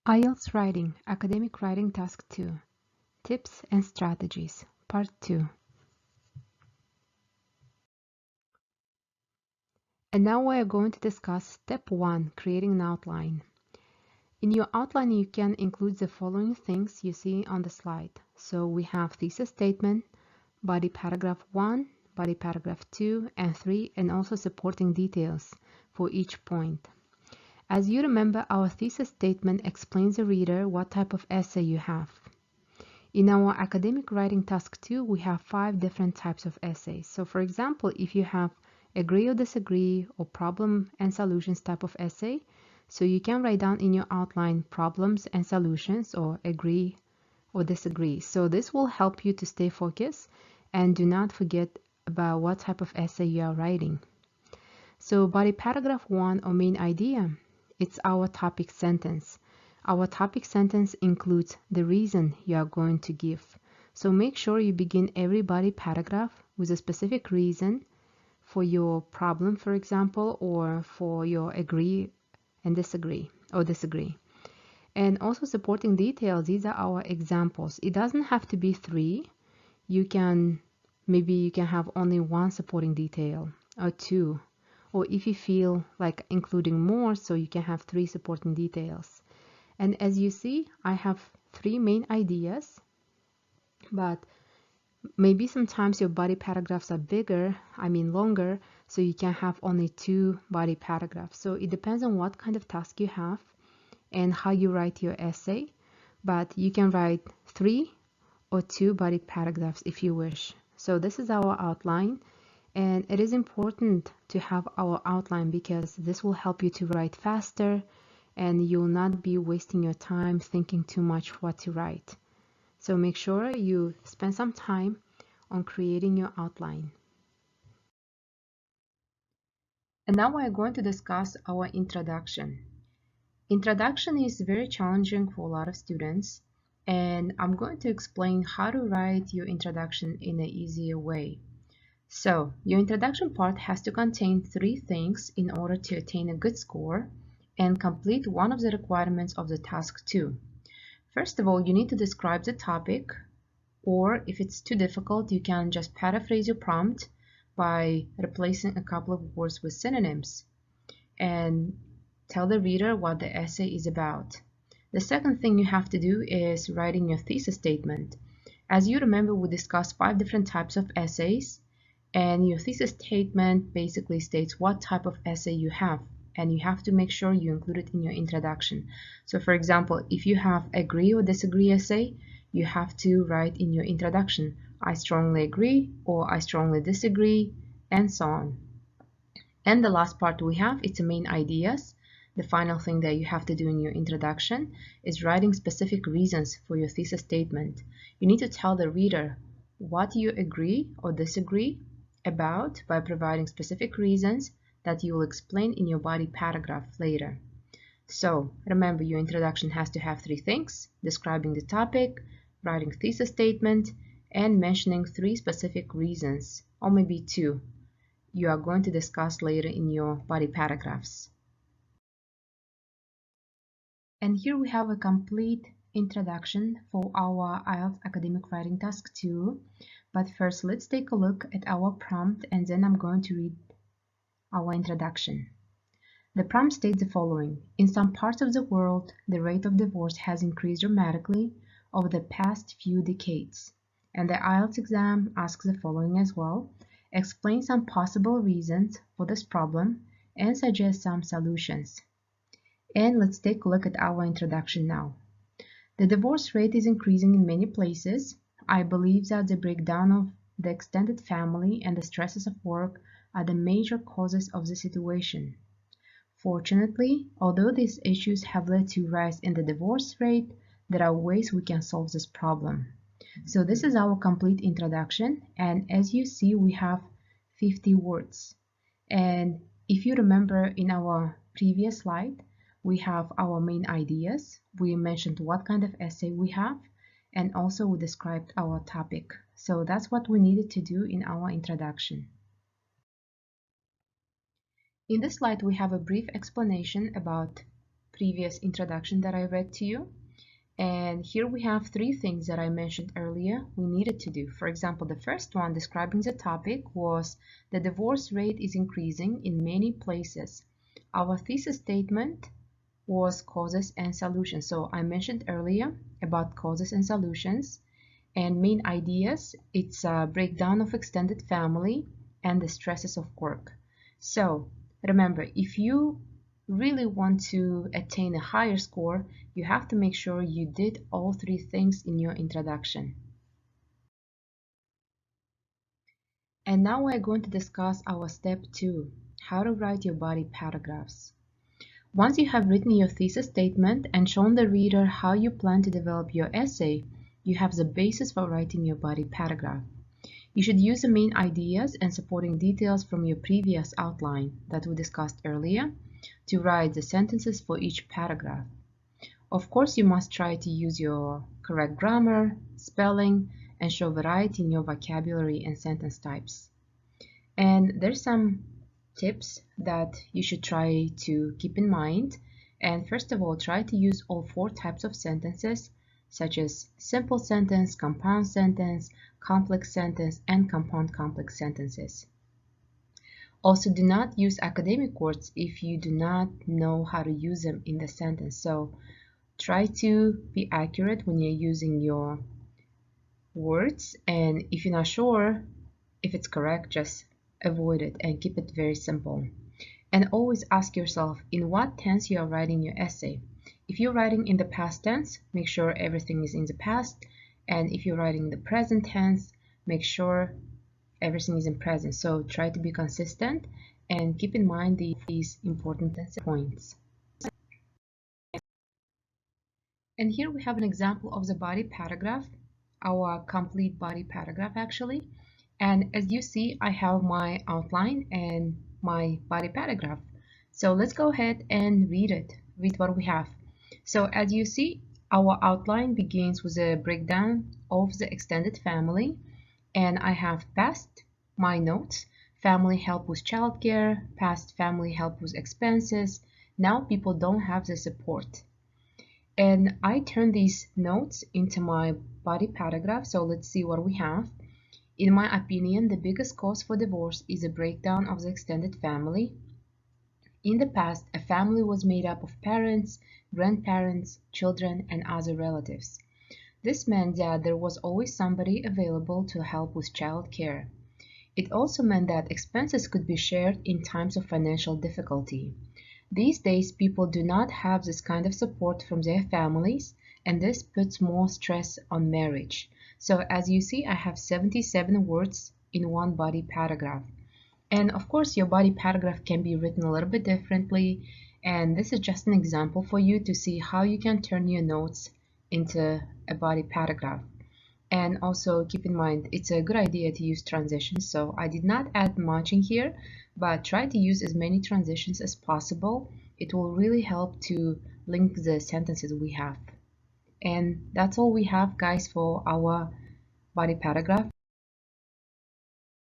Ielts Writing, Academic Writing Task 2, Tips and Strategies, Part 2. And now we are going to discuss Step 1, Creating an Outline. In your outline, you can include the following things you see on the slide. So we have thesis statement, body paragraph 1, body paragraph 2 and 3, and also supporting details for each point. As you remember, our thesis statement explains the reader what type of essay you have. In our academic writing task 2, we have 5 different types of essays. So for example, if you have agree or disagree or problem and solutions type of essay, so you can write down in your outline problems and solutions or agree or disagree. So this will help you to stay focused and do not forget about what type of essay you are writing. So body paragraph 1 or main idea, it's our topic sentence. Our topic sentence includes the reason you are going to give. So make sure you begin every body paragraph with a specific reason for your problem, for example, or for your agree and disagree or disagree. And also supporting details, these are our examples. It doesn't have to be 3. Maybe you can have only 1 supporting detail or 2. Or if you feel like including more, so you can have 3 supporting details. And as you see, I have 3 main ideas, but maybe sometimes your body paragraphs are longer, so you can have only 2 body paragraphs. So it depends on what kind of task you have and how you write your essay, but you can write 3 or 2 body paragraphs if you wish. So this is our outline. And it is important to have our outline because this will help you to write faster and you will not be wasting your time thinking too much what to write. So make sure you spend some time on creating your outline. And now we are going to discuss our introduction. Introduction is very challenging for a lot of students, and I'm going to explain how to write your introduction in an easier way. So, your introduction part has to contain 3 things in order to attain a good score and complete one of the requirements of the task 2. First of all, you need to describe the topic, or if it's too difficult, you can just paraphrase your prompt by replacing a couple of words with synonyms and tell the reader what the essay is about. The second thing you have to do is writing your thesis statement. As you remember, we discussed 5 different types of essays. And your thesis statement basically states what type of essay you have, and you have to make sure you include it in your introduction. So for example, if you have agree or disagree essay, you have to write in your introduction, I strongly agree or I strongly disagree, and so on. And the last part we have, it's the main ideas. The final thing that you have to do in your introduction is writing specific reasons for your thesis statement. You need to tell the reader what you agree or disagree about by providing specific reasons that you will explain in your body paragraph later. So remember, your introduction has to have 3 things: describing the topic, writing thesis statement, and mentioning 3 specific reasons, or maybe 2, you are going to discuss later in your body paragraphs. And here we have a complete introduction for our IELTS Academic Writing Task 2. But first, let's take a look at our prompt, and then I'm going to read our introduction. The prompt states the following: in some parts of the world, the rate of divorce has increased dramatically over the past few decades. And the IELTS exam asks the following as well: explain some possible reasons for this problem and suggest some solutions. And let's take a look at our introduction now. The divorce rate is increasing in many places. I believe that the breakdown of the extended family and the stresses of work are the major causes of the situation. Fortunately, although these issues have led to a rise in the divorce rate, there are ways we can solve this problem. So this is our complete introduction, and as you see, we have 50 words. And if you remember in our previous slide, we have our main ideas. We mentioned what kind of essay we have, and also we described our topic. So that's what we needed to do in our introduction. In this slide, we have a brief explanation about previous introduction that I read to you. And here we have 3 things that I mentioned earlier we needed to do. For example, the first one describing the topic was the divorce rate is increasing in many places. Our thesis statement was causes and solutions. So I mentioned earlier about causes and solutions. And main ideas, it's a breakdown of extended family and the stresses of work. So remember, if you really want to attain a higher score, you have to make sure you did all 3 things in your introduction. And now we're going to discuss our step 2, how to write your body paragraphs. Once you have written your thesis statement and shown the reader how you plan to develop your essay, you have the basis for writing your body paragraph. You should use the main ideas and supporting details from your previous outline that we discussed earlier to write the sentences for each paragraph. Of course, you must try to use your correct grammar, spelling, and show variety in your vocabulary and sentence types. And there's some tips that you should try to keep in mind. And first of all, try to use all 4 types of sentences, such as simple sentence, compound sentence, complex sentence, and compound complex sentences. Also, do not use academic words if you do not know how to use them in the sentence. So try to be accurate when you're using your words, and if you're not sure if it's correct, just avoid it and keep it very simple. And always ask yourself in what tense you are writing your essay. If you're writing in the past tense, make sure everything is in the past, and if you're writing in the present tense, make sure everything is in present. So try to be consistent and keep in mind these important points. And here we have an example of the body paragraph, our complete body paragraph actually. And as you see, I have my outline and my body paragraph. So let's go ahead and read what we have. So as you see, our outline begins with a breakdown of the extended family. And I have past, my notes, family help with childcare, past family help with expenses. Now people don't have the support. And I turn these notes into my body paragraph. So let's see what we have. In my opinion, the biggest cause for divorce is a breakdown of the extended family. In the past, a family was made up of parents, grandparents, children, and other relatives. This meant that there was always somebody available to help with child care. It also meant that expenses could be shared in times of financial difficulty. These days, people do not have this kind of support from their families, and this puts more stress on marriage. So as you see, I have 77 words in one body paragraph. And of course, your body paragraph can be written a little bit differently. And this is just an example for you to see how you can turn your notes into a body paragraph. And also keep in mind, it's a good idea to use transitions. So I did not add much in here, but try to use as many transitions as possible. It will really help to link the sentences we have. And that's all we have, guys, for our body paragraph.